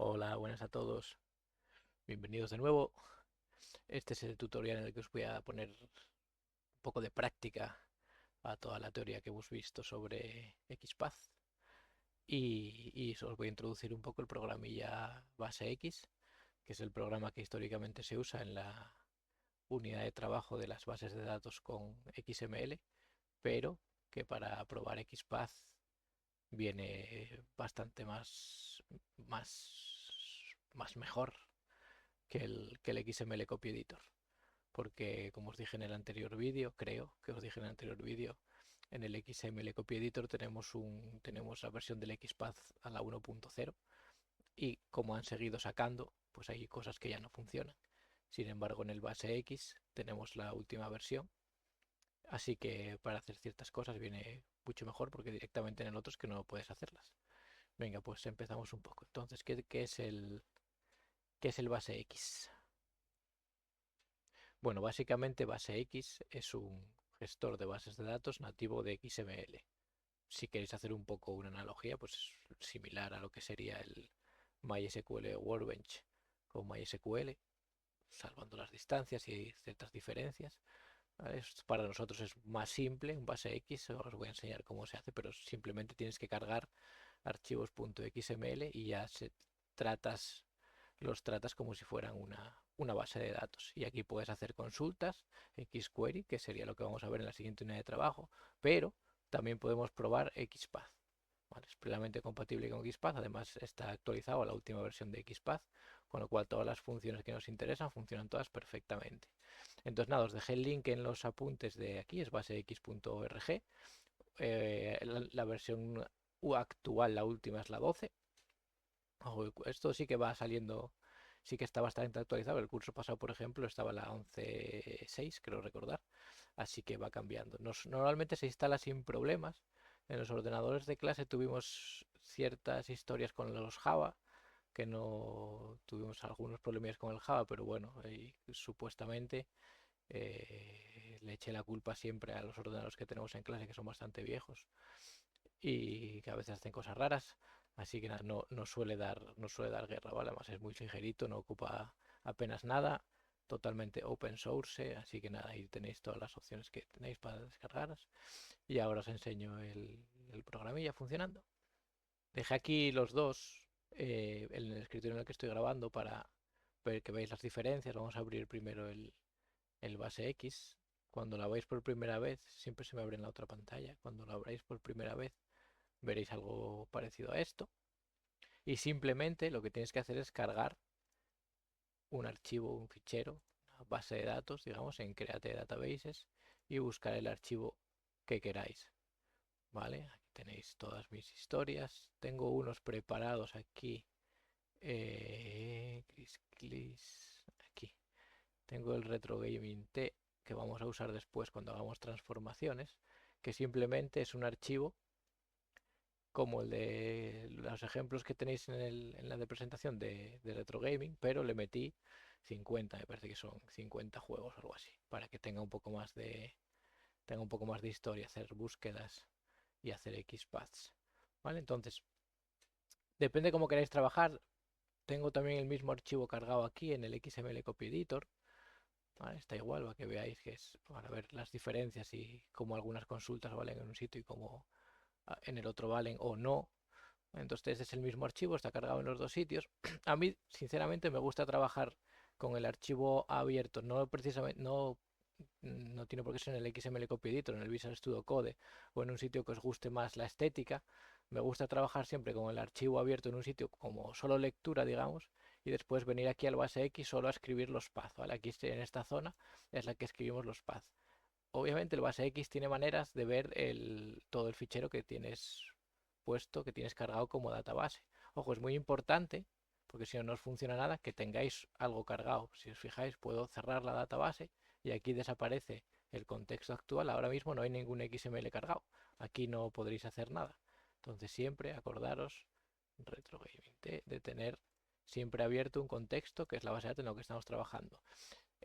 Hola, buenas a todos. Bienvenidos de nuevo. Este es el tutorial en el que os voy a poner un poco de práctica a toda la teoría que hemos visto sobre XPath y os voy a introducir un poco el programilla base X, que es el programa que históricamente se usa en la unidad de trabajo de las bases de datos con XML, pero que para probar XPath viene bastante más mejor que el XML Copy Editor. Porque como os dije en el anterior vídeo, creo que os dije en el anterior vídeo, en el XML Copy Editor tenemos la versión del XPath a la 1.0 y como han seguido sacando, pues hay cosas que ya no funcionan. Sin embargo, en el base X tenemos la última versión, así que para hacer ciertas cosas viene mucho mejor porque directamente en el otro es que no puedes hacerlas. Venga, pues empezamos un poco. Entonces, ¿qué es el base X? Bueno, básicamente base X es un gestor de bases de datos nativo de XML. Si queréis hacer un poco una analogía, pues es similar a lo que sería el MySQL Workbench con MySQL, salvando las distancias y ciertas diferencias. ¿Vale? Para nosotros es más simple, un base X, os voy a enseñar cómo se hace, pero simplemente tienes que cargar archivos .xml y ya los tratas como si fueran una base de datos. Y aquí puedes hacer consultas, XQuery, que sería lo que vamos a ver en la siguiente unidad de trabajo, pero también podemos probar XPath. ¿Vale? Es plenamente compatible con XPath, además está actualizado a la última versión de XPath, con lo cual todas las funciones que nos interesan funcionan todas perfectamente. Entonces nada, os dejé el link en los apuntes de aquí, es basex.org. La versión actual, la última es la 12. Esto sí que va saliendo, sí que está bastante actualizado. El curso pasado, por ejemplo, estaba la 11.6, creo recordar, así que va cambiando. Normalmente se instala sin problemas. En los ordenadores de clase tuvimos ciertas historias con los Java, que no tuvimos algunos problemas con el Java, pero bueno, supuestamente le eché la culpa siempre a los ordenadores que tenemos en clase, que son bastante viejos y que a veces hacen cosas raras. Así que nada, no suele dar guerra, ¿vale? Además es muy ligerito, no ocupa apenas nada, totalmente open source, así que nada, ahí tenéis todas las opciones que tenéis para descargaros. Y ahora os enseño el programilla funcionando. Dejé aquí los dos en el escritorio en el que estoy grabando para ver que veáis las diferencias. Vamos a abrir primero el base X. Cuando la veis por primera vez, siempre se me abre en la otra pantalla. Cuando la abráis por primera vez, veréis algo parecido a esto. Y simplemente lo que tienes que hacer es cargar un archivo, un fichero, una base de datos, digamos, en Create Databases y buscar el archivo que queráis. ¿Vale? Aquí tenéis todas mis historias. Tengo unos preparados aquí. Aquí. Tengo el Retro Gaming T que vamos a usar después cuando hagamos transformaciones, que simplemente es un archivo como el de los ejemplos que tenéis en la de presentación de Retro Gaming, pero le metí 50, me parece que son 50 juegos o algo así, para que tenga un poco más de historia, hacer búsquedas y hacer XPaths. ¿Vale? Entonces, depende cómo queráis trabajar. Tengo también el mismo archivo cargado aquí en el XML Copy Editor. ¿Vale? Está igual, para que veáis que es para ver las diferencias y cómo algunas consultas valen en un sitio y cómo en el otro valen o no. Entonces es el mismo archivo, está cargado en los dos sitios. A mí, sinceramente, me gusta trabajar con el archivo abierto, no precisamente, no tiene por qué ser en el XML Copy Editor, en el Visual Studio Code o en un sitio que os guste más la estética. Me gusta trabajar siempre con el archivo abierto en un sitio como solo lectura, digamos, y después venir aquí al base X solo a escribir los paths, ¿vale? Aquí en esta zona es la que escribimos los paths. Obviamente el base X tiene maneras de ver todo el fichero que tienes puesto, que tienes cargado como database. Ojo, es muy importante, porque si no, no os funciona nada, que tengáis algo cargado. Si os fijáis, puedo cerrar la database y aquí desaparece el contexto actual. Ahora mismo no hay ningún XML cargado. Aquí no podréis hacer nada. Entonces siempre acordaros, RetroGaming, de tener siempre abierto un contexto que es la base de datos en lo que estamos trabajando.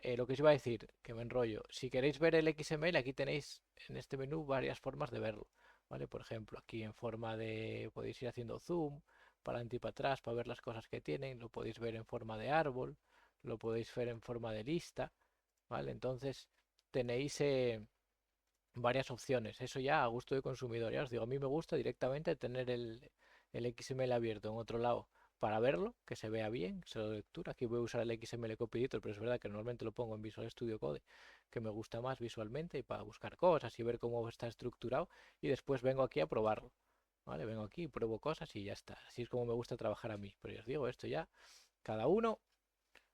Lo que os iba a decir, que me enrollo. Si queréis ver el XML, aquí tenéis en este menú varias formas de verlo. ¿Vale? Por ejemplo, aquí en forma de, podéis ir haciendo zoom, para adelante y para atrás para ver las cosas que tienen, lo podéis ver en forma de árbol, lo podéis ver en forma de lista, ¿vale? Entonces tenéis varias opciones, eso ya a gusto de consumidor. Ya os digo, a mí me gusta directamente tener el XML abierto en otro lado para verlo, que se vea bien, se lo lectura. Aquí voy a usar el XML Copy Editor, pero es verdad que normalmente lo pongo en Visual Studio Code, que me gusta más visualmente y para buscar cosas y ver cómo está estructurado, y después vengo aquí a probarlo. ¿Vale? Vengo aquí, pruebo cosas y ya está. Así es como me gusta trabajar a mí. Pero ya os digo, esto ya, cada uno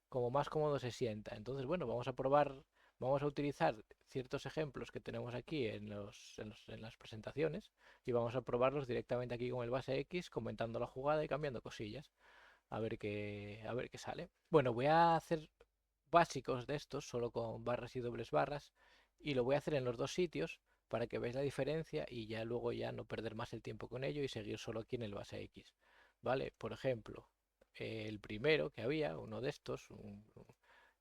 como más cómodo se sienta. Entonces, bueno, vamos a probar, vamos a utilizar ciertos ejemplos que tenemos aquí en las presentaciones y vamos a probarlos directamente aquí con el base X, comentando la jugada y cambiando cosillas. A ver qué sale. Bueno, voy a hacer básicos de estos, solo con barras y dobles barras, y lo voy a hacer en los dos sitios para que veáis la diferencia y ya luego ya no perder más el tiempo con ello y seguir solo aquí en el base X. ¿Vale? Por ejemplo, el primero que había, uno de estos,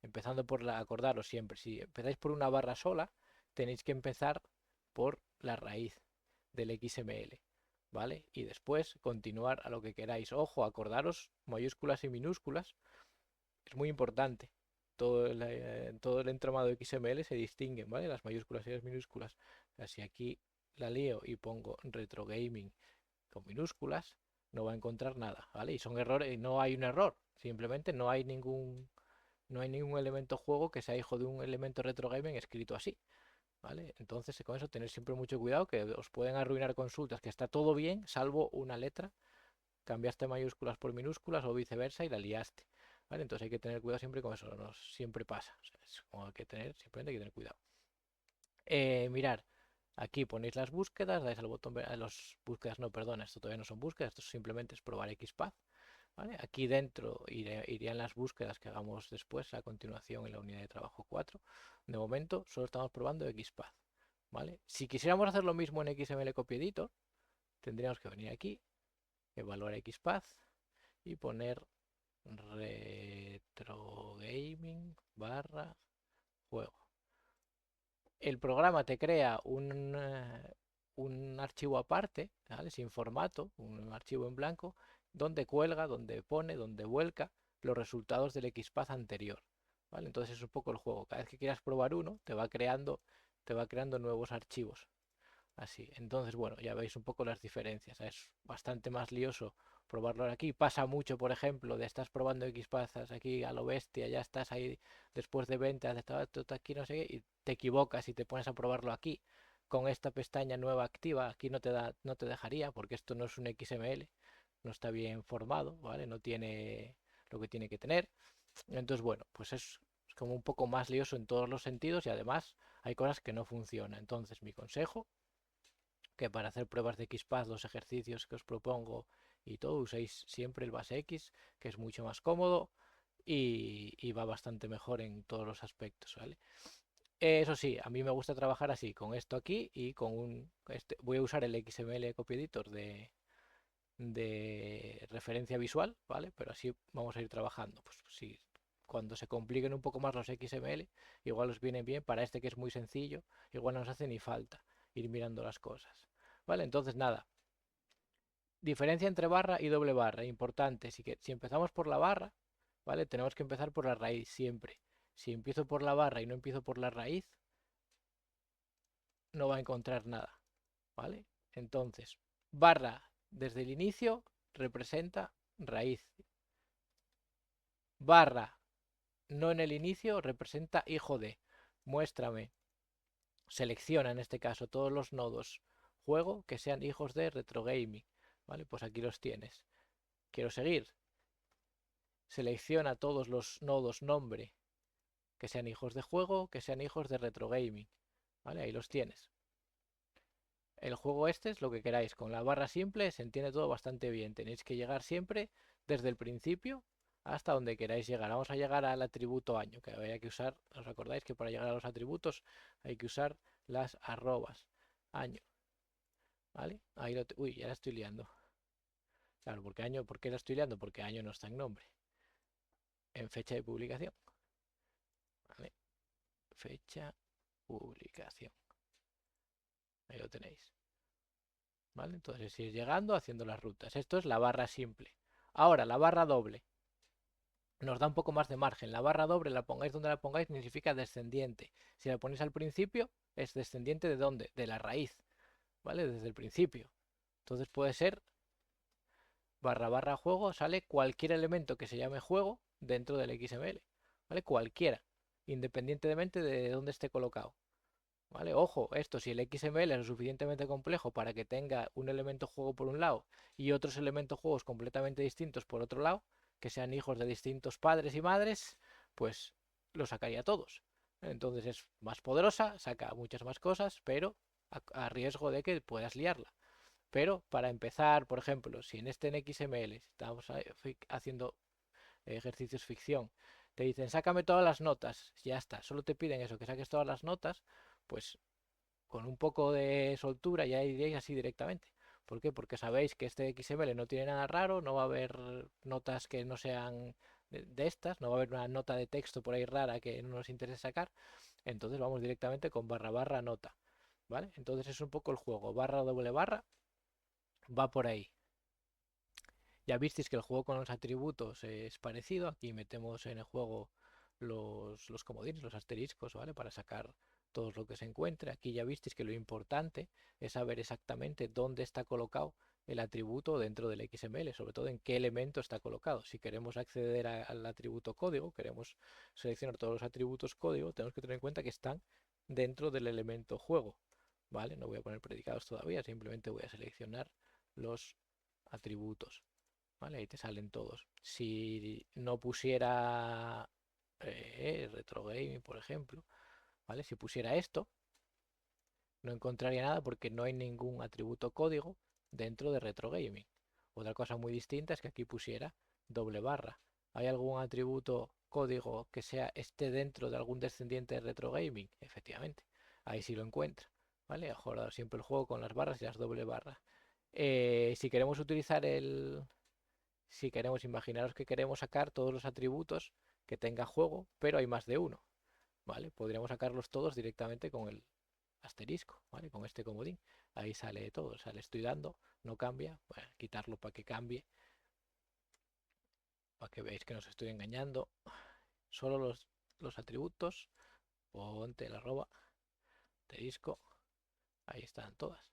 empezando por acordaros siempre, si empezáis por una barra sola, tenéis que empezar por la raíz del XML, ¿vale? Y después continuar a lo que queráis. Ojo, acordaros mayúsculas y minúsculas, es muy importante. Todo el entramado XML se distinguen, ¿vale? Las mayúsculas y las minúsculas. O sea, si aquí la lío y pongo retro gaming con minúsculas, no va a encontrar nada, ¿vale? Y son errores, no hay un error, simplemente no hay ningún elemento juego que sea hijo de un elemento retro gaming escrito así, ¿vale? Entonces con eso tener siempre mucho cuidado, que os pueden arruinar consultas, que está todo bien, salvo una letra, cambiaste mayúsculas por minúsculas o viceversa y la liaste, ¿vale? Entonces hay que tener cuidado siempre con eso, no siempre pasa, o sea, es como hay que tener, simplemente hay que tener cuidado. Mirar, aquí ponéis las búsquedas, dais al botón, a los búsquedas, no, perdona, esto todavía no son búsquedas, esto simplemente es probar XPath, ¿vale? Aquí dentro irían las búsquedas que hagamos después, a continuación en la unidad de trabajo 4. De momento solo estamos probando XPath, ¿vale? Si quisiéramos hacer lo mismo en XML Copy Editor, tendríamos que venir aquí, evaluar XPath y poner retro gaming barra juego. El programa te crea un archivo aparte, ¿vale? Sin formato, un archivo en blanco, donde cuelga, donde pone, donde vuelca los resultados del XPath anterior, ¿vale? Entonces es un poco el juego. Cada vez que quieras probar uno, te va creando nuevos archivos. Así. Entonces, bueno, ya veis un poco las diferencias. Es bastante más lioso probarlo aquí. Pasa mucho, por ejemplo, de estás probando XPath aquí a lo bestia, ya estás ahí después de 20, haces todo aquí, no sé qué, y te equivocas y te pones a probarlo aquí con esta pestaña nueva activa. Aquí no te dejaría porque esto no es un XML, no está bien formado, ¿vale? No tiene lo que tiene que tener. Entonces, bueno, pues es como un poco más lioso en todos los sentidos y además hay cosas que no funcionan. Entonces, mi consejo que para hacer pruebas de XPath, los ejercicios que os propongo y todo, uséis siempre el base X, que es mucho más cómodo y va bastante mejor en todos los aspectos, ¿vale? Eso sí, a mí me gusta trabajar así, con esto aquí y voy a usar el XML Copy Editor de referencia visual, ¿vale? Pero así vamos a ir trabajando. Pues si cuando se compliquen un poco más los XML, igual os viene bien. Para este que es muy sencillo, igual no nos hace ni falta ir mirando las cosas. ¿Vale? Entonces nada, diferencia entre barra y doble barra, importante. Si empezamos por la barra, ¿vale? Tenemos que empezar por la raíz siempre. Si empiezo por la barra y no empiezo por la raíz, no va a encontrar nada, ¿vale? Entonces, barra desde el inicio representa raíz. Barra no en el inicio representa hijo de. Muéstrame. Selecciona en este caso todos los nodos juego que sean hijos de retrogaming. ¿Vale? Pues aquí los tienes. Quiero seguir. Selecciona todos los nodos nombre que sean hijos de juego, que sean hijos de retrogaming. ¿Vale? Ahí los tienes. El juego este es lo que queráis. Con la barra simple se entiende todo bastante bien. Tenéis que llegar siempre desde el principio hasta donde queráis llegar. Vamos a llegar al atributo año, que había que usar, ¿os acordáis que para llegar a los atributos hay que usar las arrobas? Año, ¿vale? Uy, ya la estoy liando. Claro, porque año, ¿por qué la estoy liando? Porque año no está en nombre. En fecha de publicación, ¿vale? Fecha, publicación. Ahí lo tenéis. ¿Vale? Entonces ir llegando haciendo las rutas. Esto es la barra simple. Ahora, la barra doble nos da un poco más de margen. La barra doble, la pongáis donde la pongáis, significa descendiente. Si la ponéis al principio, es descendiente de dónde? De la raíz, ¿vale? Desde el principio. Entonces puede ser barra barra juego, sale cualquier elemento que se llame juego dentro del XML, ¿vale? Cualquiera, independientemente de dónde esté colocado. ¿Vale? Ojo, esto si el XML es lo suficientemente complejo para que tenga un elemento juego por un lado y otros elementos juegos completamente distintos por otro lado, que sean hijos de distintos padres y madres, pues lo sacaría todos. Entonces es más poderosa, saca muchas más cosas, pero a riesgo de que puedas liarla. Pero para empezar, por ejemplo, si en este en XML estamos haciendo ejercicios ficción, te dicen sácame todas las notas, ya está, solo te piden eso, que saques todas las notas, pues con un poco de soltura ya iréis así directamente. ¿Por qué? Porque sabéis que este XML no tiene nada raro, no va a haber notas que no sean de estas, no va a haber una nota de texto por ahí rara que no nos interese sacar, entonces vamos directamente con barra barra nota, ¿vale? Entonces es un poco el juego, barra doble barra, va por ahí. Ya visteis que el juego con los atributos es parecido. Aquí metemos en el juego los comodines, los asteriscos, ¿vale? Para sacar todo lo que se encuentre. Aquí ya visteis que lo importante es saber exactamente dónde está colocado el atributo dentro del XML, sobre todo en qué elemento está colocado. Si queremos acceder al atributo código, queremos seleccionar todos los atributos código, tenemos que tener en cuenta que están dentro del elemento juego, ¿vale? No voy a poner predicados todavía, simplemente voy a seleccionar los atributos. ¿Vale? Ahí te salen todos. Si no pusiera retro gaming, por ejemplo, ¿vale? Si pusiera esto, no encontraría nada porque no hay ningún atributo código dentro de retro gaming. Otra cosa muy distinta es que aquí pusiera doble barra. ¿Hay algún atributo código que esté dentro de algún descendiente de retro gaming? Efectivamente, ahí sí lo encuentra. ¿Vale? Ahora siempre el juego con las barras y las doble barras. Si queremos utilizar si queremos imaginaros que queremos sacar todos los atributos que tenga juego, pero hay más de uno, ¿vale? Podríamos sacarlos todos directamente con el asterisco, ¿vale? Con este comodín. Ahí sale todo, sale estoy dando, no cambia, bueno, quitarlo para que cambie, para que veáis que no os estoy engañando. Solo los atributos, ponte el arroba, asterisco, ahí están todas,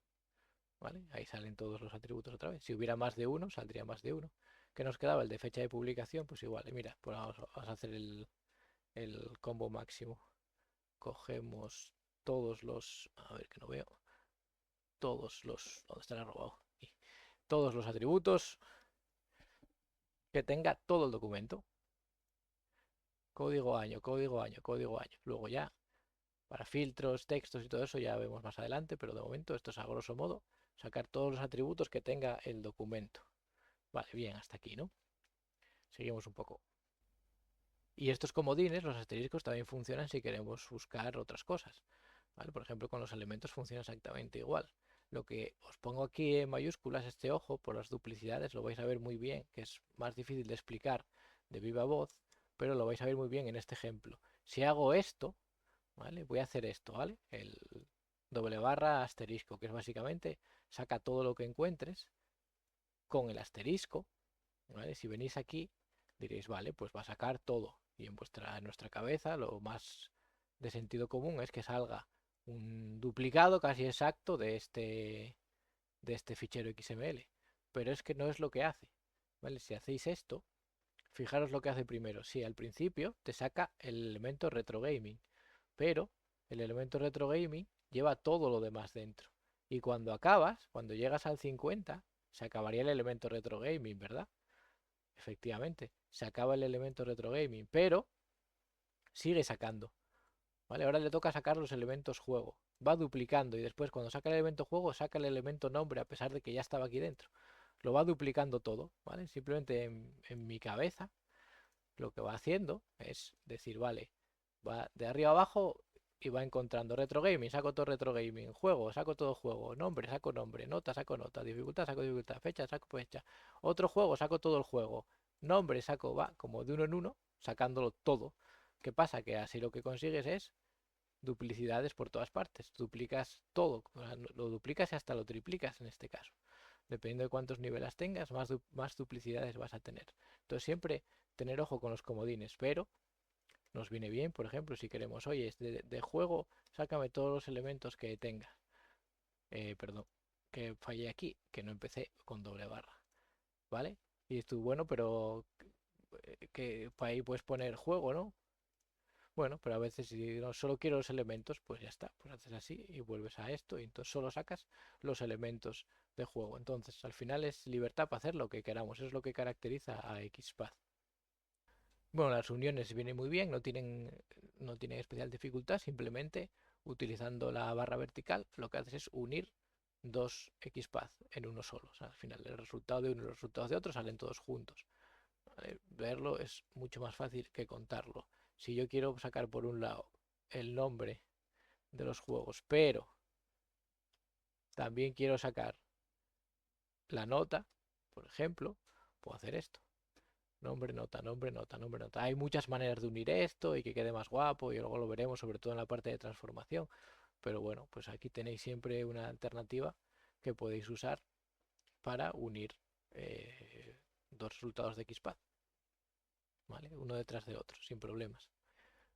¿vale? Ahí salen todos los atributos otra vez. Si hubiera más de uno, saldría más de uno. ¿Qué nos quedaba? El de fecha de publicación, pues igual, mira, pues vamos a hacer el combo máximo. Cogemos todos los, a ver que no veo, todos los, ¿dónde estará robado? Todos los atributos que tenga todo el documento. Código año, código año, código año. Luego ya, para filtros, textos y todo eso ya vemos más adelante, pero de momento esto es a grosso modo sacar todos los atributos que tenga el documento. Vale, bien, hasta aquí, ¿no? Seguimos un poco. Y estos comodines, los asteriscos, también funcionan si queremos buscar otras cosas. ¿Vale? Por ejemplo, con los elementos funciona exactamente igual. Lo que os pongo aquí en mayúsculas, este ojo, por las duplicidades, lo vais a ver muy bien, que es más difícil de explicar de viva voz, pero lo vais a ver muy bien en este ejemplo. Si hago esto, ¿vale? Voy a hacer esto, ¿vale? El doble barra asterisco, que es básicamente saca todo lo que encuentres con el asterisco, ¿vale? Si venís aquí, diréis, vale, pues va a sacar todo. Y en nuestra cabeza, lo más de sentido común es que salga un duplicado casi exacto de este fichero XML. Pero es que no es lo que hace. ¿Vale? Si hacéis esto, fijaros lo que hace primero. Sí, al principio te saca el elemento retro gaming, pero el elemento retro gaming lleva todo lo demás dentro. Y cuando acabas, cuando llegas al 50, se acabaría el elemento retro gaming, ¿verdad? Efectivamente, se acaba el elemento retro gaming, pero sigue sacando. ¿Vale? Ahora le toca sacar los elementos juego. Va duplicando y después cuando saca el elemento juego, saca el elemento nombre a pesar de que ya estaba aquí dentro. Lo va duplicando todo, ¿vale? Simplemente en mi cabeza lo que va haciendo es decir, vale, va de arriba abajo y va encontrando retro gaming, saco todo retro gaming, juego, saco todo juego, nombre, saco nombre, nota, saco nota, dificultad, saco dificultad, fecha, saco fecha, otro juego, saco todo el juego, nombre, saco, va como de uno en uno, sacándolo todo. ¿Qué pasa? Que así lo que consigues es duplicidades por todas partes, duplicas todo, lo duplicas y hasta lo triplicas en este caso. Dependiendo de cuántos niveles tengas, más duplicidades vas a tener. Entonces siempre tener ojo con los comodines, pero nos viene bien, por ejemplo, si queremos, oye, de juego, sácame todos los elementos que tenga. Perdón, que fallé aquí, que no empecé con doble barra, ¿vale? Y tú, bueno, pero que para ahí puedes poner juego, ¿no? Bueno, pero a veces si no solo quiero los elementos, pues ya está, pues haces así y vuelves a esto y entonces solo sacas los elementos de juego. Entonces, al final es libertad para hacer lo que queramos, es lo que caracteriza a XPath. Bueno, las uniones vienen muy bien, no tienen especial dificultad, simplemente utilizando la barra vertical lo que haces es unir dos XPath en uno solo. O sea, al final el resultado de uno y los resultados de otro salen todos juntos. ¿Vale? Verlo es mucho más fácil que contarlo. Si yo quiero sacar por un lado el nombre de los juegos, pero también quiero sacar la nota, por ejemplo, puedo hacer esto. Nombre, nota, nombre, nota, nombre, nota. Hay muchas maneras de unir esto y que quede más guapo y luego lo veremos, sobre todo en la parte de transformación. Pero bueno, pues aquí tenéis siempre una alternativa que podéis usar para unir dos resultados de XPath, ¿vale? Uno detrás de otro, sin problemas.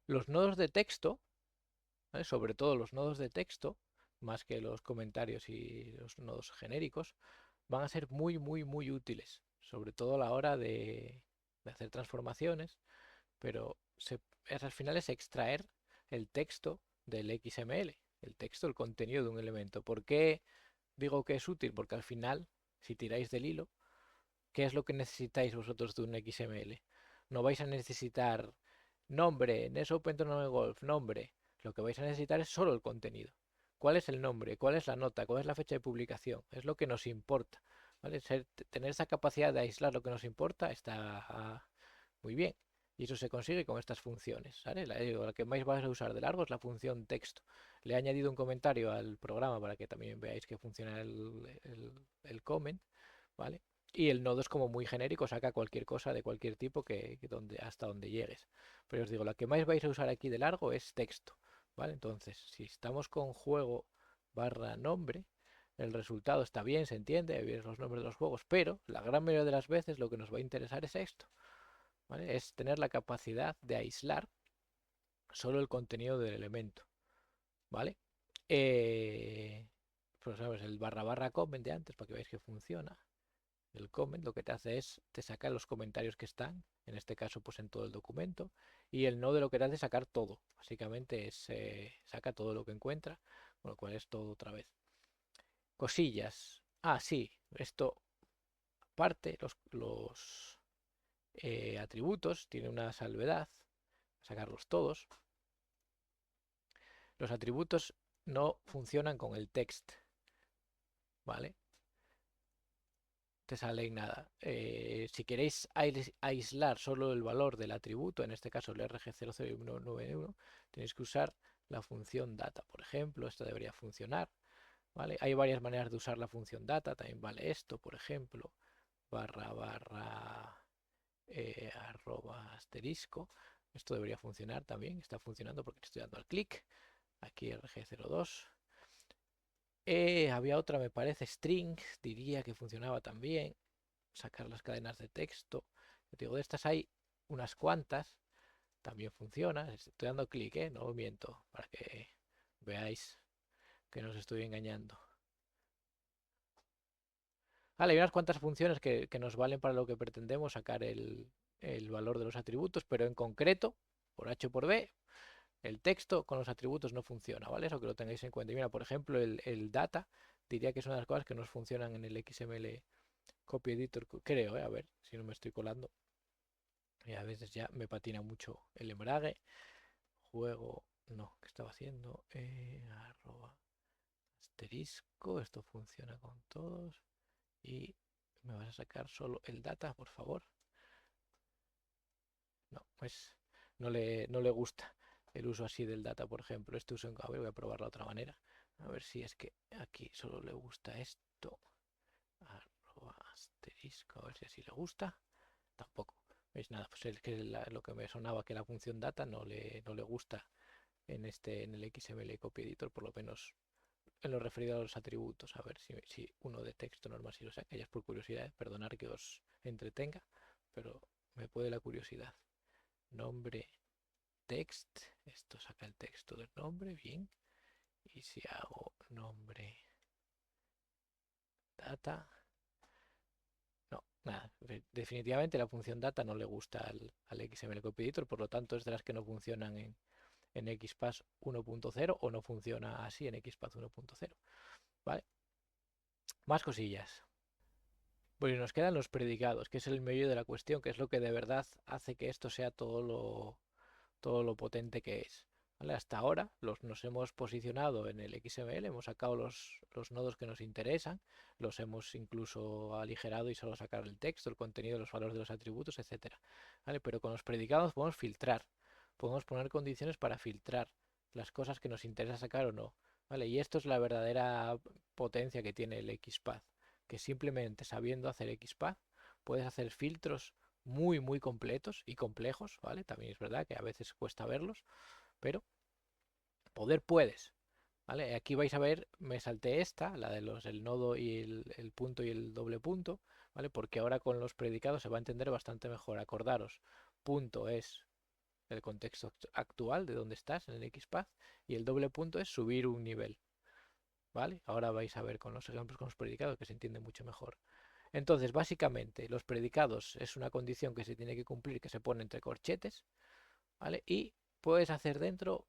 Los nodos de texto, ¿vale? Sobre todo los nodos de texto, más que los comentarios y los nodos genéricos, van a ser muy, muy, muy útiles, sobre todo a la hora de hacer transformaciones, pero al final es extraer el texto del XML, el texto, el contenido de un elemento. ¿Por qué digo que es útil? Porque al final, si tiráis del hilo, ¿qué es lo que necesitáis vosotros de un XML? No vais a necesitar nombre, NSOpen.NomeGolf, nombre. Lo que vais a necesitar es solo el contenido. ¿Cuál es el nombre? ¿Cuál es la nota? ¿Cuál es la fecha de publicación? Es lo que nos importa. ¿Vale? Tener esa capacidad de aislar lo que nos importa está muy bien. Y eso se consigue con estas funciones. ¿Vale? La que más vais a usar de largo es la función texto. Le he añadido un comentario al programa para que también veáis que funciona el comment. ¿Vale? Y el nodo es como muy genérico, saca cualquier cosa de cualquier tipo hasta donde llegues. Pero os digo, la que más vais a usar aquí de largo es texto. ¿Vale? Entonces, si estamos con juego barra nombre, el resultado está bien, se entiende, vienen los nombres de los juegos, pero la gran mayoría de las veces lo que nos va a interesar es esto. ¿Vale? Es tener la capacidad de aislar solo el contenido del elemento. ¿Vale? Pues sabes, el barra barra comment de antes para que veáis que funciona. El comment lo que te hace es, te saca los comentarios que están, en este caso pues en todo el documento, y el nodo lo que te hace es sacar todo, básicamente es, saca todo lo que encuentra, con lo cual es todo otra vez. Cosillas, sí, esto aparte, los atributos tiene una salvedad, sacarlos todos. Los atributos no funcionan con el text, ¿vale? Te sale en nada. Si queréis aislar solo el valor del atributo, en este caso el RG00191, tenéis que usar la función data, por ejemplo. Esto debería funcionar, ¿vale? Hay varias maneras de usar la función data, también vale esto, por ejemplo, barra barra arroba asterisco. Esto debería funcionar también, está funcionando porque estoy dando al clic. Aquí RG02. Había otra, me parece, string, diría que funcionaba también. Sacar las cadenas de texto. Yo digo, de estas hay unas cuantas. También funciona. Estoy dando clic, no miento, para que veáis que no os estoy engañando. Vale, hay unas cuantas funciones que nos valen para lo que pretendemos, sacar el valor de los atributos, pero en concreto, por H o por B, el texto con los atributos no funciona, ¿vale? Eso que lo tengáis en cuenta. Y mira, por ejemplo, el data, diría que es una de las cosas que no funcionan en el XML Copy Editor, creo, a ver si no me estoy colando. Y a veces ya me patina mucho el embrague. Juego, no, ¿qué estaba haciendo? Arroba asterisco, esto funciona con todos. Y me vas a sacar solo el data, por favor. No, pues no le gusta el uso así del data, por ejemplo. Este uso, a ver, voy a probar la otra manera. A ver si es que aquí solo le gusta esto. Arroba asterisco, a ver si así le gusta. Tampoco. ¿Veis? Nada, pues es que lo que me sonaba que la función data no le gusta en el XML Copy Editor, por lo menos en lo referido a los atributos, a ver si uno de texto normal si lo saca, ya es por curiosidad, perdonar que os entretenga, pero me puede la curiosidad. Nombre, text, esto saca el texto del nombre, bien. Y si hago nombre, data, no, nada. Definitivamente la función data no le gusta al XML Copy Editor, por lo tanto es de las que no funcionan en XPath 1.0 o no funciona así en XPath 1.0. ¿Vale? Más cosillas. Bueno, y nos quedan los predicados, que es el medio de la cuestión, que es lo que de verdad hace que esto sea todo lo potente que es. ¿Vale? Hasta ahora nos hemos posicionado en el XML, hemos sacado los nodos que nos interesan, los hemos incluso aligerado y solo sacar el texto, el contenido, los valores de los atributos, etcétera. ¿Vale? Pero con los predicados podemos filtrar, podemos poner condiciones para filtrar las cosas que nos interesa sacar o no. ¿Vale? Y esto es la verdadera potencia que tiene el XPath, que simplemente sabiendo hacer XPath puedes hacer filtros muy completos y complejos, ¿vale? También es verdad que a veces cuesta verlos, pero poder puedes, ¿vale? Aquí vais a ver, me salté esta, la de el nodo y el punto y el doble punto, ¿vale? Porque ahora con los predicados se va a entender bastante mejor. Acordaros, punto es el contexto actual de donde estás en el XPath y el doble punto es subir un nivel, ¿vale? Ahora vais a ver con los ejemplos con los predicados que se entiende mucho mejor. Entonces, básicamente, los predicados es una condición que se tiene que cumplir, que se pone entre corchetes, ¿vale? Y puedes hacer dentro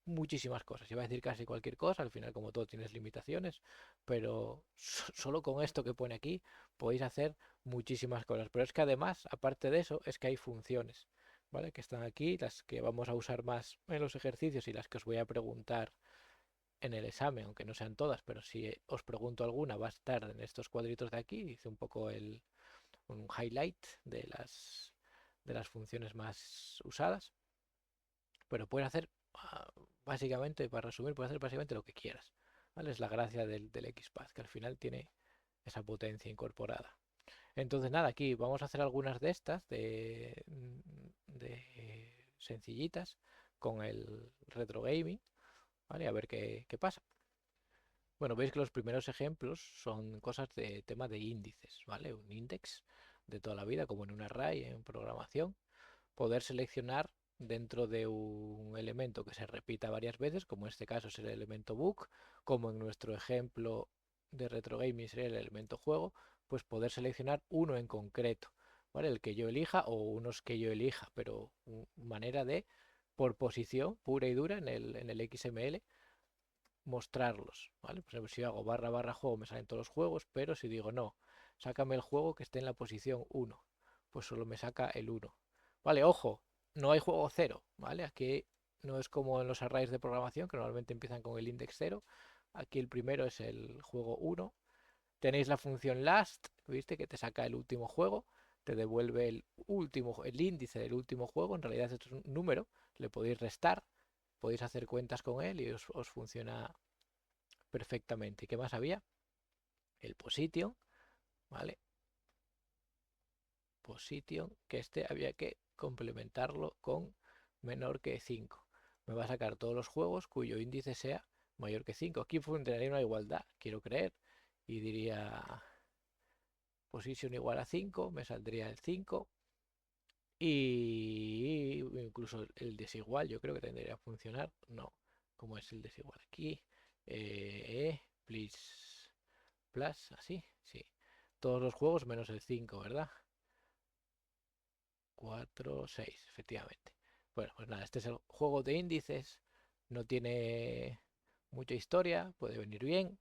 muchísimas cosas. Iba a decir casi cualquier cosa, al final como todo tienes limitaciones, pero solo con esto que pone aquí podéis hacer muchísimas cosas. Pero es que además, aparte de eso, es que hay funciones, ¿vale? Que están aquí, las que vamos a usar más en los ejercicios y las que os voy a preguntar en el examen, aunque no sean todas, pero si os pregunto alguna va a estar en estos cuadritos de aquí. Hice un poco un highlight de las funciones más usadas, pero puedes hacer básicamente, para resumir, puedes hacer básicamente lo que quieras, ¿vale? Es la gracia del XPath, que al final tiene esa potencia incorporada. Entonces nada, aquí vamos a hacer algunas de estas, de sencillitas, con el retro gaming, ¿vale? A ver qué pasa. Bueno, veis que los primeros ejemplos son cosas de tema de índices, ¿vale? Un index de toda la vida, como en un array, en programación. Poder seleccionar dentro de un elemento que se repita varias veces, como en este caso es el elemento book, como en nuestro ejemplo de retro gaming sería el elemento juego, pues poder seleccionar uno en concreto, ¿vale? El que yo elija o unos que yo elija, pero manera de, por posición pura y dura en el XML, mostrarlos, ¿vale? Por ejemplo, si hago barra juego me salen todos los juegos, pero si digo no, sácame el juego que esté en la posición 1, pues solo me saca el 1. Vale, ojo, no hay juego 0, ¿vale? Aquí no es como en los arrays de programación, que normalmente empiezan con el index 0. Aquí el primero es el juego 1. Tenéis la función last, ¿viste? Que te saca el último juego, te devuelve el índice del último juego. En realidad esto es un número, le podéis restar, podéis hacer cuentas con él y os funciona perfectamente. ¿Y qué más había? El position, ¿vale? Position, que este había que complementarlo con menor que 5. Me va a sacar todos los juegos cuyo índice sea mayor que 5. Aquí funcionaría una igualdad, quiero creer, y diría position igual a 5, me saldría el 5. Y incluso el desigual, yo creo que tendría que funcionar. No, como es el desigual aquí. Please plus, así, sí. Todos los juegos menos el 5, ¿verdad? 4 6 efectivamente. Bueno, pues nada, este es el juego de índices. No tiene mucha historia, puede venir bien,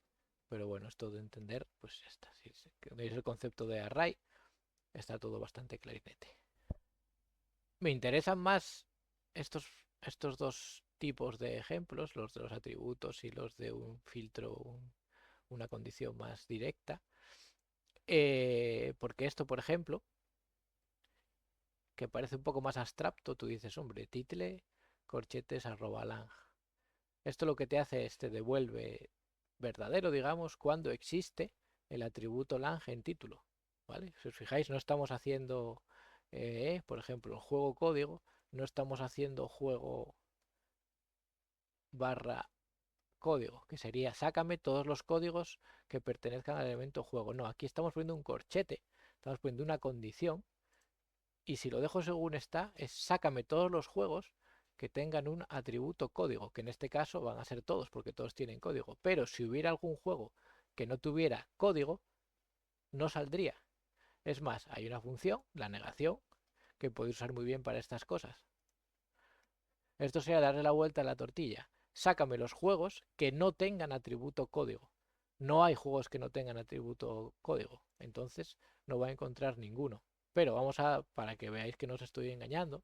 pero bueno, es todo de entender, pues ya está. Si veis el concepto de array, está todo bastante clarinete. Me interesan más estos, estos dos tipos de ejemplos, los de los atributos y los de un filtro, una condición más directa, porque esto, por ejemplo, que parece un poco más abstracto, tú dices, hombre, title corchetes arroba lang. Esto lo que te hace es te devuelve verdadero, digamos, cuando existe el atributo lang en título, ¿vale? Si os fijáis, no estamos haciendo, por ejemplo, el juego código, no estamos haciendo juego barra código, que sería sácame todos los códigos que pertenezcan al elemento juego. No, aquí estamos poniendo un corchete, estamos poniendo una condición, y si lo dejo según está, es sácame todos los juegos que tengan un atributo código, que en este caso van a ser todos, porque todos tienen código. Pero si hubiera algún juego que no tuviera código, no saldría. Es más, hay una función, la negación, que puede usar muy bien para estas cosas. Esto sería darle la vuelta a la tortilla. Sácame los juegos que no tengan atributo código. No hay juegos que no tengan atributo código, entonces no va a encontrar ninguno. Pero vamos a, para que veáis que no os estoy engañando,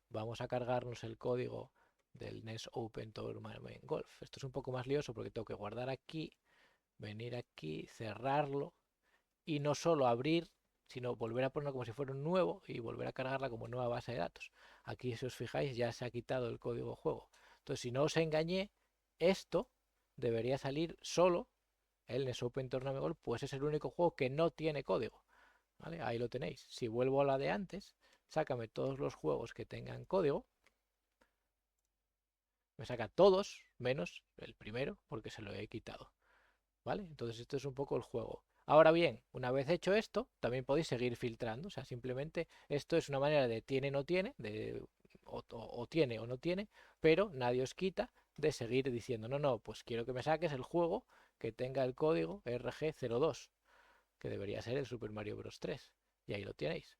vamos a cargarnos el código del NES Open Tournament Golf. Esto es un poco más lioso porque tengo que guardar aquí, venir aquí, cerrarlo y no solo abrir, sino volver a ponerlo como si fuera un nuevo y volver a cargarla como nueva base de datos. Aquí, si os fijáis, ya se ha quitado el código juego. Entonces, si no os engañé, esto debería salir solo el NES Open Tournament Golf, pues es el único juego que no tiene código. ¿Vale? Ahí lo tenéis. Si vuelvo a la de antes, sácame todos los juegos que tengan código. Me saca todos, menos el primero, porque se lo he quitado. ¿Vale? Entonces esto es un poco el juego. Ahora bien, una vez hecho esto, también podéis seguir filtrando. O sea, simplemente esto es una manera de tiene, no tiene, o tiene o no tiene, pero nadie os quita de seguir diciendo, no, no, pues quiero que me saques el juego que tenga el código RG02, que debería ser el Super Mario Bros. 3. Y ahí lo tenéis.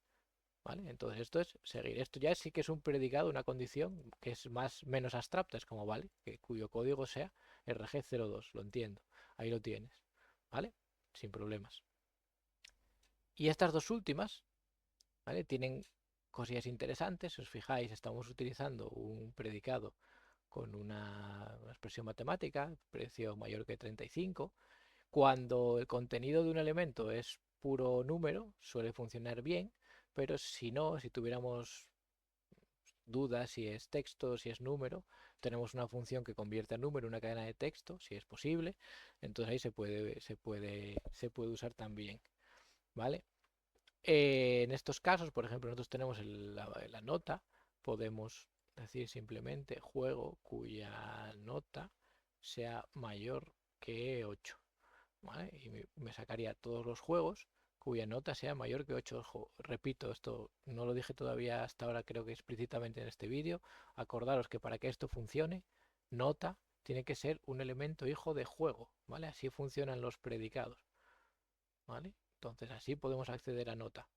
¿Vale? Entonces esto es seguir. Esto ya sí que es un predicado, una condición que es menos abstracta, es como, vale, que cuyo código sea RG02, lo entiendo. Ahí lo tienes, ¿vale? Sin problemas. Y estas dos últimas, ¿vale? Tienen cosillas interesantes. Si os fijáis, estamos utilizando un predicado con una expresión matemática, precio mayor que 35. Cuando el contenido de un elemento es puro número, suele funcionar bien, pero si no, si tuviéramos dudas si es texto, si es número, tenemos una función que convierte a número una cadena de texto, si es posible, entonces ahí se puede usar también, ¿vale? En estos casos, por ejemplo, nosotros tenemos la nota, podemos decir simplemente juego cuya nota sea mayor que 8. ¿Vale? Y me sacaría todos los juegos cuya nota sea mayor que 8. Ojo, repito, esto no lo dije todavía hasta ahora, creo que explícitamente en este vídeo. Acordaros que para que esto funcione, nota tiene que ser un elemento hijo de juego, ¿vale? Así funcionan los predicados, ¿vale? Entonces así podemos acceder a nota.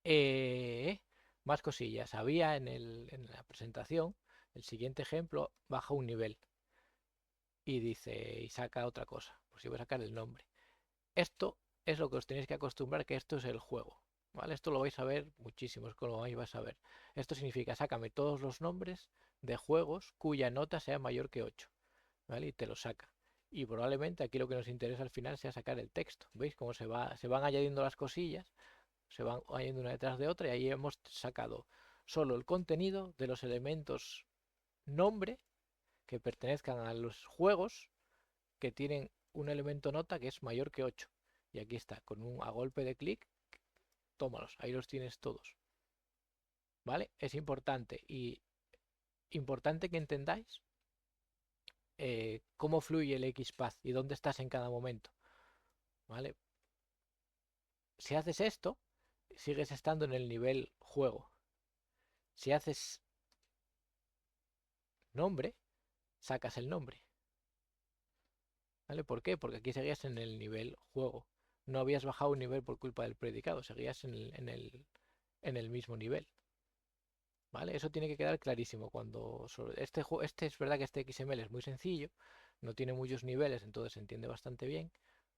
Eh, Más cosillas. Había en la presentación, el siguiente ejemplo, baja un nivel y dice, y saca otra cosa. Pues yo voy a sacar el nombre. Esto es lo que os tenéis que acostumbrar, que esto es el juego, ¿vale? Esto lo vais a ver muchísimo, es como vais a ver. Esto significa, sácame todos los nombres de juegos cuya nota sea mayor que 8, ¿vale? Y te lo saca. Y probablemente aquí lo que nos interesa al final sea sacar el texto. ¿Veis cómo se van añadiendo las cosillas? Se van añadiendo una detrás de otra y ahí hemos sacado solo el contenido de los elementos nombre que pertenezcan a los juegos que tienen un elemento nota que es mayor que 8. Y aquí está, a golpe de clic, tómalos, ahí los tienes todos. ¿Vale? Es importante y importante que entendáis cómo fluye el XPath y dónde estás en cada momento. ¿Vale? Si haces esto, sigues estando en el nivel juego. Si haces nombre, sacas el nombre. ¿Vale? ¿Por qué? Porque aquí seguías en el nivel juego. No habías bajado un nivel por culpa del predicado, seguías en el mismo nivel. ¿Vale? Eso tiene que quedar clarísimo. Este es verdad que este XML es muy sencillo, no tiene muchos niveles, entonces se entiende bastante bien,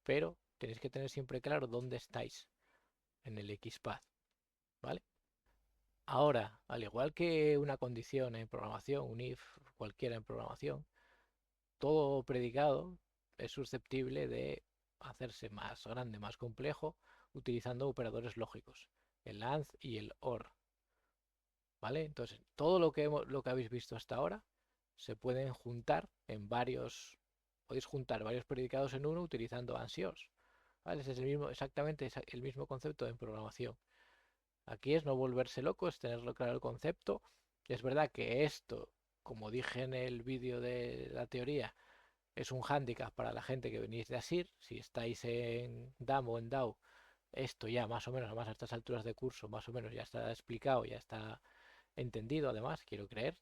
pero tenéis que tener siempre claro dónde estáis en el XPath. ¿Vale? Ahora, al igual que una condición en programación, un if, cualquiera en programación, todo predicado es susceptible de hacerse más grande, más complejo, utilizando operadores lógicos, el AND y el OR. ¿Vale? Entonces, todo lo que habéis visto hasta ahora se pueden juntar en podéis juntar varios predicados en uno utilizando ANSI-ORs. ¿Vale? Ese es exactamente el mismo concepto en programación. Aquí es no volverse loco, es tenerlo claro el concepto. Es verdad que esto como dije en el vídeo de la teoría, es un hándicap para la gente que venís de ASIR. Si estáis en DAM o en DAO, esto ya más o menos, además a estas alturas de curso, más o menos ya está explicado, ya está entendido, además, quiero creer,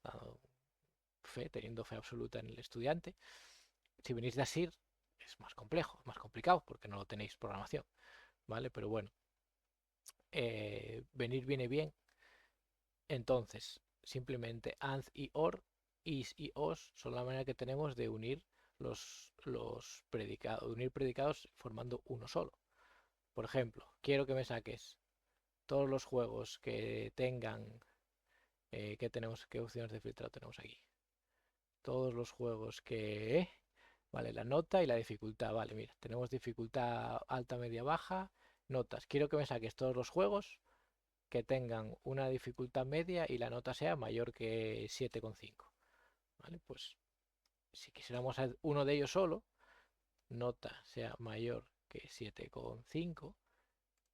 teniendo fe absoluta en el estudiante. Si venís de ASIR, es más complejo, más complicado, porque no lo tenéis programación, ¿vale? Pero bueno, venir viene bien. Entonces, simplemente AND y OR, IS y OS son la manera que tenemos de unir los predicados, unir predicados formando uno solo. Por ejemplo, quiero que me saques todos los juegos que tengan, ¿qué opciones de filtrado tenemos aquí? Todos los juegos que, vale, la nota y la dificultad, vale, mira, tenemos dificultad alta, media, baja, notas. Quiero que me saques todos los juegos que tengan una dificultad media y la nota sea mayor que 7,5. ¿Vale? Pues si quisiéramos uno de ellos solo, nota sea mayor que 7,5,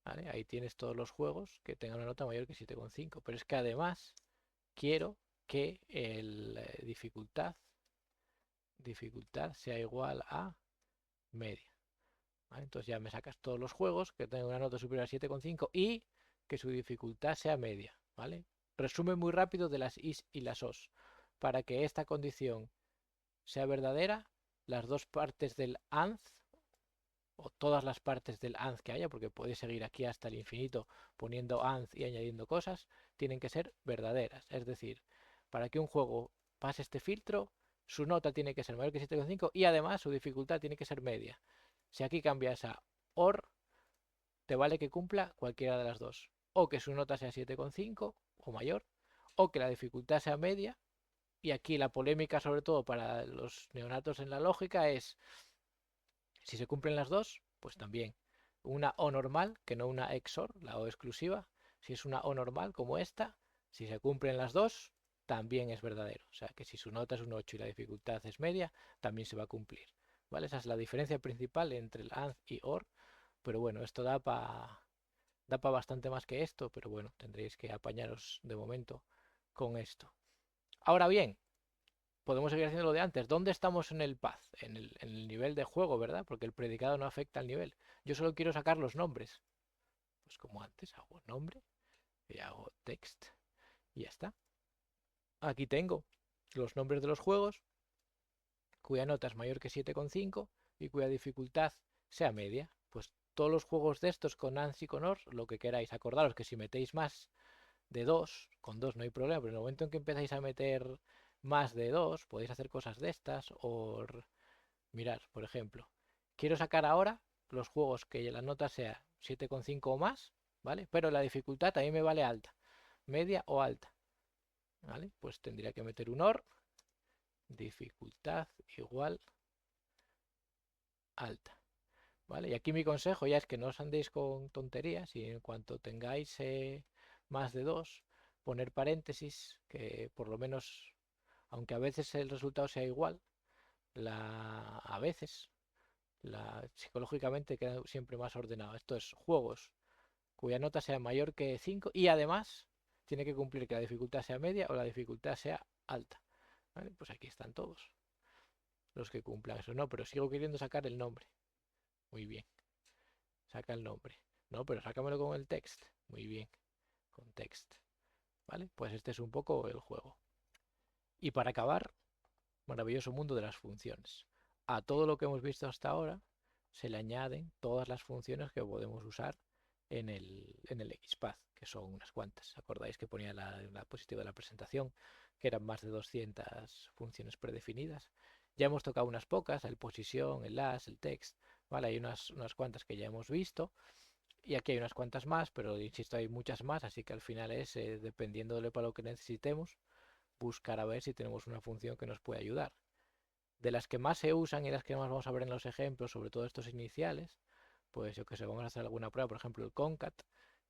¿vale? Ahí tienes todos los juegos que tengan una nota mayor que 7,5. Pero es que además quiero que el dificultad sea igual a media. ¿Vale? Entonces ya me sacas todos los juegos que tengan una nota superior a 7,5 y que su dificultad sea media. ¿Vale? Resumen muy rápido de las is y las os. Para que esta condición sea verdadera, las dos partes del AND, o todas las partes del AND que haya, porque puedes seguir aquí hasta el infinito poniendo AND y añadiendo cosas, tienen que ser verdaderas. Es decir, para que un juego pase este filtro, su nota tiene que ser mayor que 7,5 y además su dificultad tiene que ser media. Si aquí cambias a OR, te vale que cumpla cualquiera de las dos. O que su nota sea 7,5 o mayor, o que la dificultad sea media. Y aquí la polémica, sobre todo para los neonatos en la lógica, es si se cumplen las dos, pues también. Una O normal, que no una XOR, la O exclusiva. Si es una O normal como esta, si se cumplen las dos, también es verdadero. O sea que si su nota es un 8 y la dificultad es media, también se va a cumplir. ¿Vale? Esa es la diferencia principal entre el AND y OR. Pero bueno, esto da para bastante más que esto, pero bueno, tendréis que apañaros de momento con esto. Ahora bien, podemos seguir haciendo lo de antes. ¿Dónde estamos en el path? En el nivel de juego, ¿verdad? Porque el predicado no afecta al nivel. Yo solo quiero sacar los nombres. Pues como antes, hago nombre y hago text y ya está. Aquí tengo los nombres de los juegos cuya nota es mayor que 7,5 y cuya dificultad sea media. Pues todos los juegos de estos con ANSI y con OR, lo que queráis. Acordaros que si metéis más de 2, con 2 no hay problema, pero en el momento en que empezáis a meter más de 2, podéis hacer cosas de estas o mirar, por ejemplo, quiero sacar ahora los juegos que la nota sea 7,5 o más, ¿vale? Pero la dificultad también me vale alta, media o alta, ¿vale? Pues tendría que meter un OR, dificultad igual alta, ¿vale? Y aquí mi consejo ya es que no os andéis con tonterías y en cuanto tengáis más de 2, poner paréntesis, que por lo menos, aunque a veces el resultado sea igual, a veces psicológicamente queda siempre más ordenado. Esto es juegos cuya nota sea mayor que 5 y además tiene que cumplir que la dificultad sea media o la dificultad sea alta. ¿Vale? Pues aquí están todos los que cumplan eso. No, pero sigo queriendo sacar el nombre. Muy bien. Saca el nombre. No, pero sácamelo con el text. Muy bien. Con text. ¿Vale? Pues este es un poco el juego. Y para acabar, maravilloso mundo de las funciones. A todo lo que hemos visto hasta ahora se le añaden todas las funciones que podemos usar en el XPath, que son unas cuantas. ¿Acordáis que ponía la diapositiva de la presentación, que eran más de 200 funciones predefinidas? Ya hemos tocado unas pocas, el posición, el as, el text, ¿vale? Hay unas cuantas que ya hemos visto. Y aquí hay unas cuantas más, pero insisto, hay muchas más, así que al final es, dependiendo de para lo que necesitemos, buscar a ver si tenemos una función que nos puede ayudar. De las que más se usan y las que más vamos a ver en los ejemplos, sobre todo estos iniciales, pues yo que sé, vamos a hacer alguna prueba, por ejemplo el concat,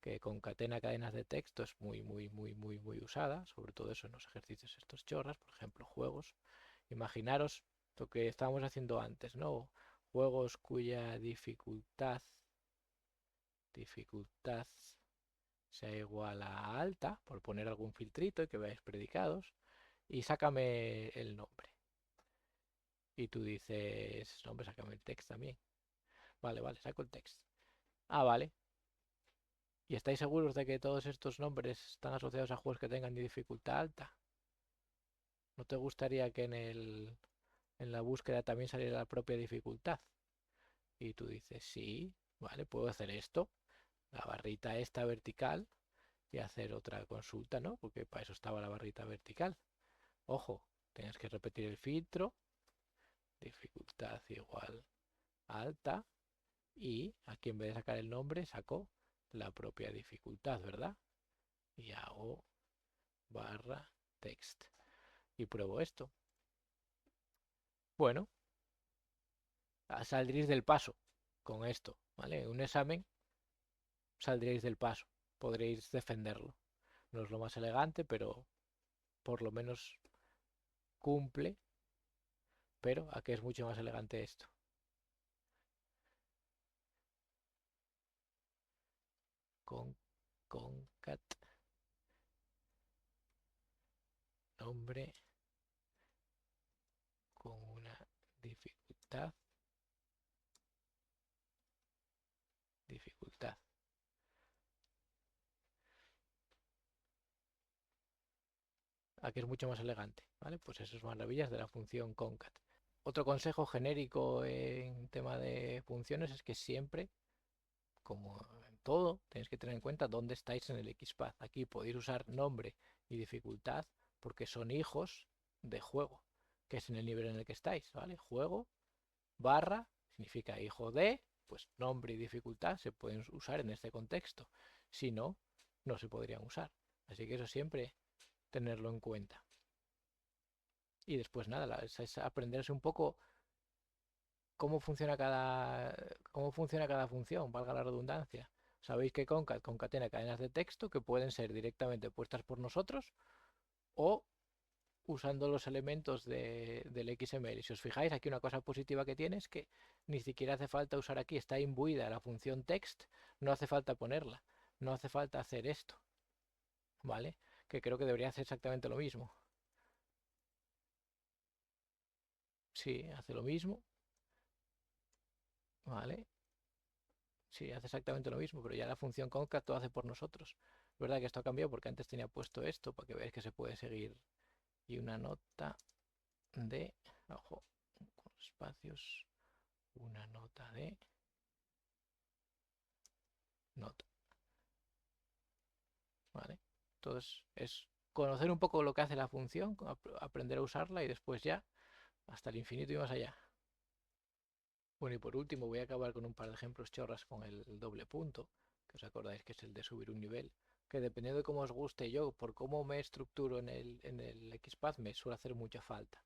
que concatena cadenas de texto, es muy, muy, muy, muy, muy usada, sobre todo eso en los ejercicios estos chorras, por ejemplo, juegos. Imaginaros lo que estábamos haciendo antes, ¿no? Juegos cuya dificultad sea igual a alta, por poner algún filtrito y que veáis predicados. y sácame el nombre. Y tú dices, no, hombre, sácame el text también. Vale, vale, saco el text. Ah, vale. ¿Y estáis seguros de que todos estos nombres están asociados a juegos que tengan dificultad alta? ¿No te gustaría que en la búsqueda también saliera la propia dificultad? Y tú dices, sí, vale, puedo hacer esto, la barrita esta vertical y hacer otra consulta, ¿no? Porque para eso estaba la barrita vertical. Ojo, tienes que repetir el filtro, dificultad igual alta, y aquí en vez de sacar el nombre saco la propia dificultad, ¿verdad? Y hago barra text y pruebo esto. Bueno, saldréis del paso con esto, ¿vale? Un examen saldréis del paso, podréis defenderlo. No es lo más elegante, pero por lo menos cumple. Pero ¿a qué es mucho más elegante esto? Con concat nombre con una dificultad. ¿A qué es mucho más elegante? ¿Vale? Pues eso es maravillas de la función concat. Otro consejo genérico en tema de funciones es que siempre, como en todo, tenéis que tener en cuenta dónde estáis en el XPath. Aquí podéis usar nombre y dificultad porque son hijos de juego, que es en el nivel en el que estáis, ¿vale? Juego barra significa hijo de, pues nombre y dificultad se pueden usar en este contexto. Si no, no se podrían usar. Así que eso siempre tenerlo en cuenta. Y después nada, es aprenderse un poco cómo funciona cada función, valga la redundancia. Sabéis que concat concatena cadenas de texto que pueden ser directamente puestas por nosotros o usando los elementos del XML. Si os fijáis, aquí una cosa positiva que tiene es que ni siquiera hace falta usar aquí, está imbuida la función text, no hace falta ponerla, no hace falta hacer esto, ¿vale? Que creo que debería hacer exactamente lo mismo. Sí, hace lo mismo, ¿vale? Sí, hace exactamente lo mismo, pero ya la función concat lo hace por nosotros. Es verdad que esto ha cambiado porque antes tenía puesto esto para que veáis que se puede seguir. Y una nota de, ojo, con espacios, una nota de nota, ¿vale? Entonces es conocer un poco lo que hace la función, aprender a usarla y después ya hasta el infinito y más allá. Bueno, y por último voy a acabar con un par de ejemplos chorras con el doble punto, que os acordáis que es el de subir un nivel, que dependiendo de cómo os guste yo, por cómo me estructuro en el XPath, me suele hacer mucha falta.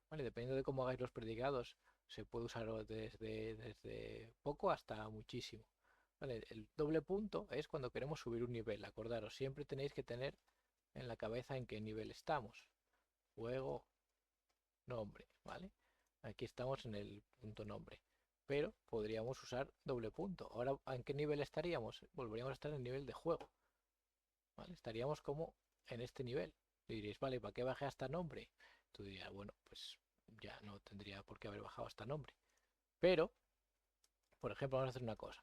Vale, dependiendo de cómo hagáis los predicados, se puede usar desde poco hasta muchísimo. Vale, el doble punto es cuando queremos subir un nivel. Acordaros, siempre tenéis que tener en la cabeza en qué nivel estamos. Juego, nombre, ¿vale? Aquí estamos en el punto nombre. Pero podríamos usar doble punto. Ahora, ¿en qué nivel estaríamos? Volveríamos a estar en el nivel de juego, ¿vale? Estaríamos como en este nivel. Y diréis, vale, ¿para qué bajé hasta nombre? Tú dirías, bueno, pues ya no tendría por qué haber bajado hasta nombre. Pero, por ejemplo, vamos a hacer una cosa.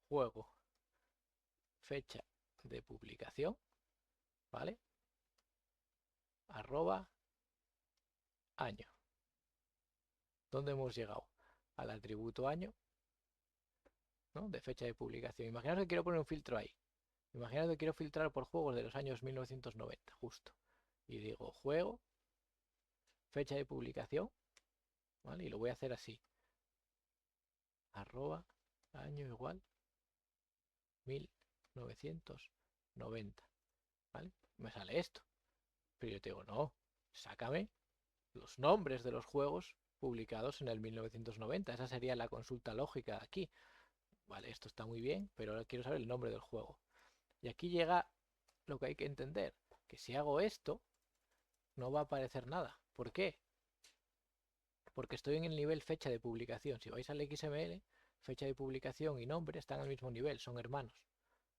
Juego, fecha de publicación, ¿vale? Arroba año. ¿Dónde hemos llegado? Al atributo año, ¿no? De fecha de publicación. Imaginaos que quiero poner un filtro ahí. Imaginaos que quiero filtrar por juegos de los años 1990, justo. Y digo juego, fecha de publicación, ¿vale? Y lo voy a hacer así. Arroba año igual 1990, ¿vale? Me sale esto. Pero yo te digo, no, sácame los nombres de los juegos publicados en el 1990. Esa sería la consulta lógica aquí. Vale, esto está muy bien, pero ahora quiero saber el nombre del juego. Y aquí llega lo que hay que entender, que si hago esto, no va a aparecer nada. ¿Por qué? Porque estoy en el nivel fecha de publicación. Si vais al XML, fecha de publicación y nombre están al mismo nivel, son hermanos.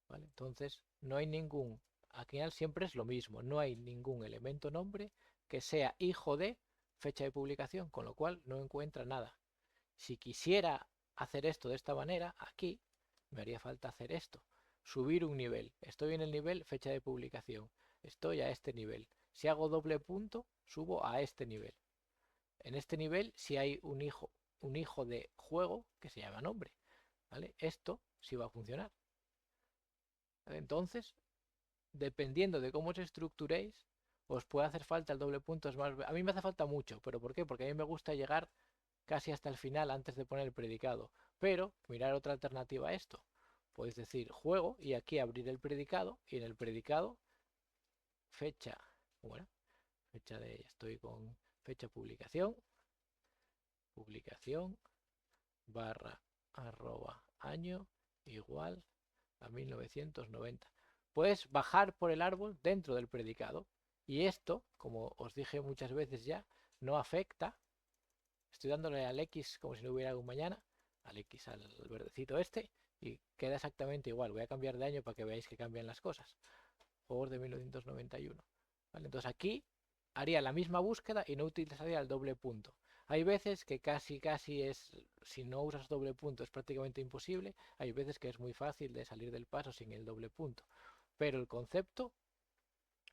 ¿Vale? Entonces, no hay ningún, al final siempre es lo mismo, no hay ningún elemento nombre que sea hijo de fecha de publicación, con lo cual no encuentra nada. Si quisiera hacer esto de esta manera, aquí me haría falta hacer esto. Subir un nivel. Estoy en el nivel fecha de publicación. Estoy a este nivel. Si hago doble punto, subo a este nivel. En este nivel, si hay un hijo de juego que se llama nombre, ¿vale? Esto sí va a funcionar. Entonces, dependiendo de cómo os estructuréis, os puede hacer falta el doble punto. A mí me hace falta mucho, pero ¿por qué? Porque a mí me gusta llegar casi hasta el final antes de poner el predicado. Pero, mirar otra alternativa a esto. Podéis decir juego y aquí abrir el predicado y en el predicado fecha, bueno, fecha de, estoy con fecha publicación barra arroba año igual a 1990. Puedes bajar por el árbol dentro del predicado y esto, como os dije muchas veces ya, no afecta. Estoy dándole al X como si no hubiera un mañana, al X, al verdecito este, y queda exactamente igual. Voy a cambiar de año para que veáis que cambian las cosas. Juegos de 1991. ¿Vale? Entonces aquí haría la misma búsqueda y no utilizaría el doble punto. Hay veces que casi es, si no usas doble punto es prácticamente imposible. Hay veces que es muy fácil de salir del paso sin el doble punto. Pero el concepto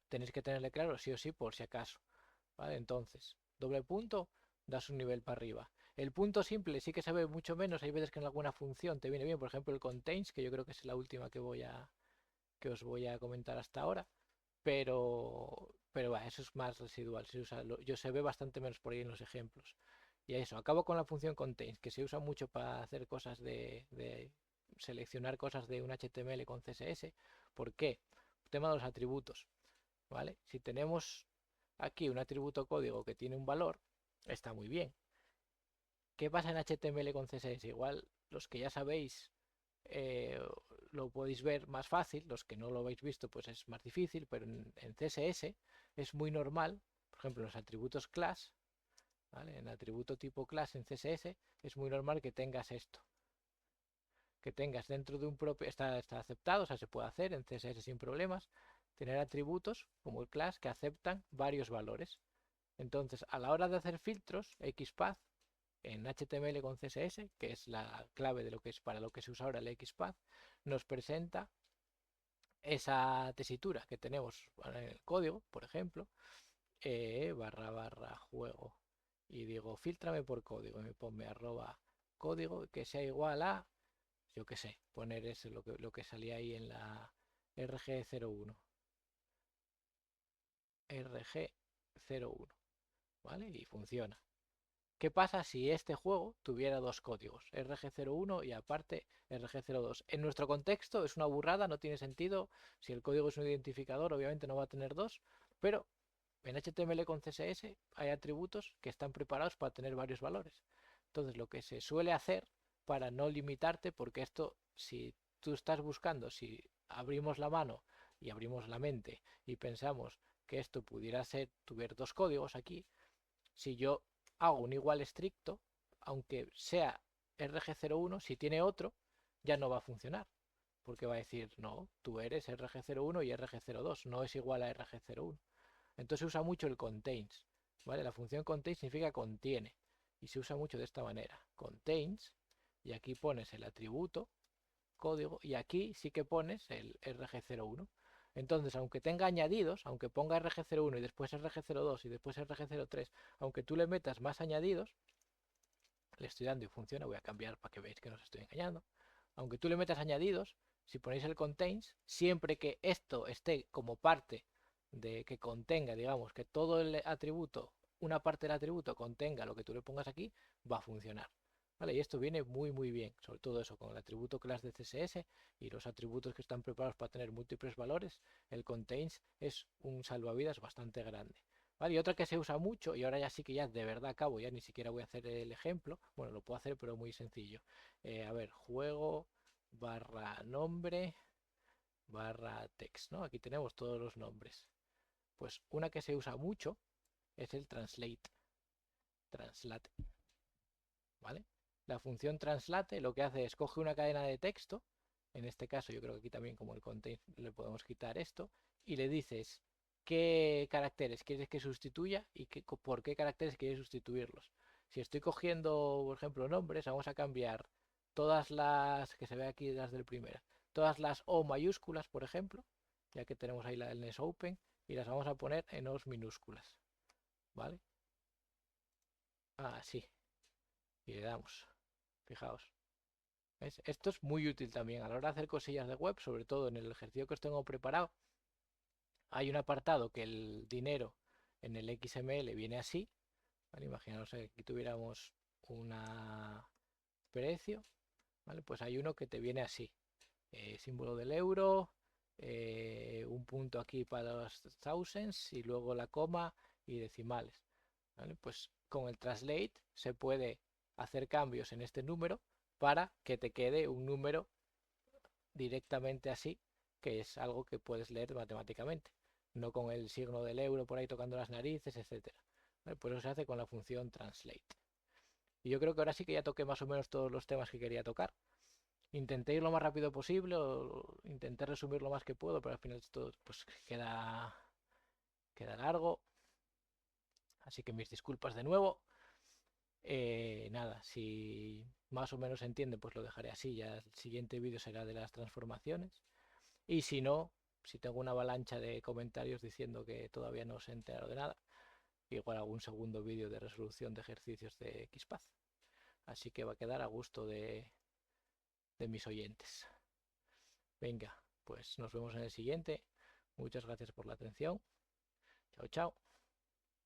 tenéis que tenerle claro sí o sí por si acaso. ¿Vale? Entonces, doble punto, das un nivel para arriba. El punto simple sí que se ve mucho menos. Hay veces que en alguna función te viene bien. Por ejemplo, el contains, que yo creo que es la última que os voy a comentar hasta ahora. Pero eso es más residual. Se ve bastante menos por ahí en los ejemplos. Y eso, acabo con la función contains, que se usa mucho para hacer cosas de seleccionar cosas de un HTML con CSS. ¿Por qué? El tema de los atributos. ¿Vale? Si tenemos aquí un atributo código que tiene un valor, está muy bien. ¿Qué pasa en HTML con CSS? Igual los que ya sabéis eh, lo podéis ver más fácil, los que no lo habéis visto pues es más difícil, pero en CSS es muy normal, por ejemplo, los atributos class, ¿vale? En atributo tipo class en CSS es muy normal que tengas esto, que tengas dentro de un propio, está aceptado, o sea, se puede hacer en CSS sin problemas, tener atributos como el class que aceptan varios valores. Entonces, a la hora de hacer filtros, XPath en HTML con CSS, que es la clave de lo que es para lo que se usa ahora el XPath, nos presenta esa tesitura que tenemos en el código, por ejemplo, barra juego, y digo, filtrame por código, y me ponme arroba código que sea igual a, yo qué sé, poner eso lo que salía ahí en la RG01, RG01, ¿vale? Y funciona. ¿Qué pasa si este juego tuviera dos códigos, RG01 y aparte RG02? En nuestro contexto es una burrada, no tiene sentido. Si el código es un identificador, obviamente no va a tener dos, pero en HTML con CSS hay atributos que están preparados para tener varios valores. Entonces, lo que se suele hacer para no limitarte, porque esto, si tú estás buscando, si abrimos la mano y abrimos la mente y pensamos que esto pudiera ser, tuviera dos códigos aquí, si yo hago un igual estricto, aunque sea RG01, si tiene otro, ya no va a funcionar. Porque va a decir, no, tú eres RG01 y RG02, no es igual a RG01. Entonces se usa mucho el contains, ¿vale? La función contains significa contiene. Y se usa mucho de esta manera. Contains, y aquí pones el atributo, código, y aquí sí que pones el RG01. Entonces, aunque tenga añadidos, aunque ponga RG01 y después RG02 y después RG03, aunque tú le metas más añadidos, le estoy dando y funciona, voy a cambiar para que veáis que no os estoy engañando. Aunque tú le metas añadidos, si ponéis el contains, siempre que esto esté como parte de que contenga, digamos, que todo el atributo, una parte del atributo contenga lo que tú le pongas aquí, va a funcionar. ¿Vale? Y esto viene muy bien, sobre todo eso, con el atributo class de CSS y los atributos que están preparados para tener múltiples valores, el contains es un salvavidas bastante grande. ¿Vale? Y otra que se usa mucho, y ahora ya sí que ya de verdad acabo, ya ni siquiera voy a hacer el ejemplo, bueno, lo puedo hacer pero muy sencillo. A ver, juego barra nombre barra text, ¿no? Aquí tenemos todos los nombres. Pues una que se usa mucho es el translate, ¿vale? La función translate lo que hace es coge una cadena de texto, en este caso yo creo que aquí también como el contain le podemos quitar esto, y le dices qué caracteres quieres que sustituya y por qué caracteres quieres sustituirlos. Si estoy cogiendo, por ejemplo, nombres, vamos a cambiar todas las, que se ve aquí las del primero, todas las O mayúsculas, por ejemplo, ya que tenemos ahí el NS Open, y las vamos a poner en O's minúsculas, ¿vale? Así, y le damos, fijaos. ¿Ves? Esto es muy útil también a la hora de hacer cosillas de web, sobre todo en el ejercicio que os tengo preparado. Hay un apartado que el dinero en el XML viene así, ¿vale? Imaginaos que aquí tuviéramos una precio, ¿vale? Pues hay uno que te viene así, símbolo del euro, un punto aquí para los thousands y luego la coma y decimales, ¿vale? Pues con el translate se puede hacer cambios en este número para que te quede un número directamente así, que es algo que puedes leer matemáticamente, no con el signo del euro por ahí tocando las narices, etcétera. ¿Vale? Pues eso se hace con la función translate. Y yo creo que ahora sí que ya toqué más o menos todos los temas que quería tocar. Intenté ir lo más rápido posible, o intenté resumir lo más que puedo, pero al final esto pues queda largo. Así que mis disculpas de nuevo. Nada, si más o menos se entiende, pues lo dejaré así. Ya el siguiente vídeo será de las transformaciones. Y si no, si tengo una avalancha de comentarios diciendo que todavía no se enteraron de nada, igual algún segundo vídeo de resolución de ejercicios de XPath. Así que va a quedar a gusto de mis oyentes. Venga, pues nos vemos en el siguiente. Muchas gracias por la atención. Chao, chao.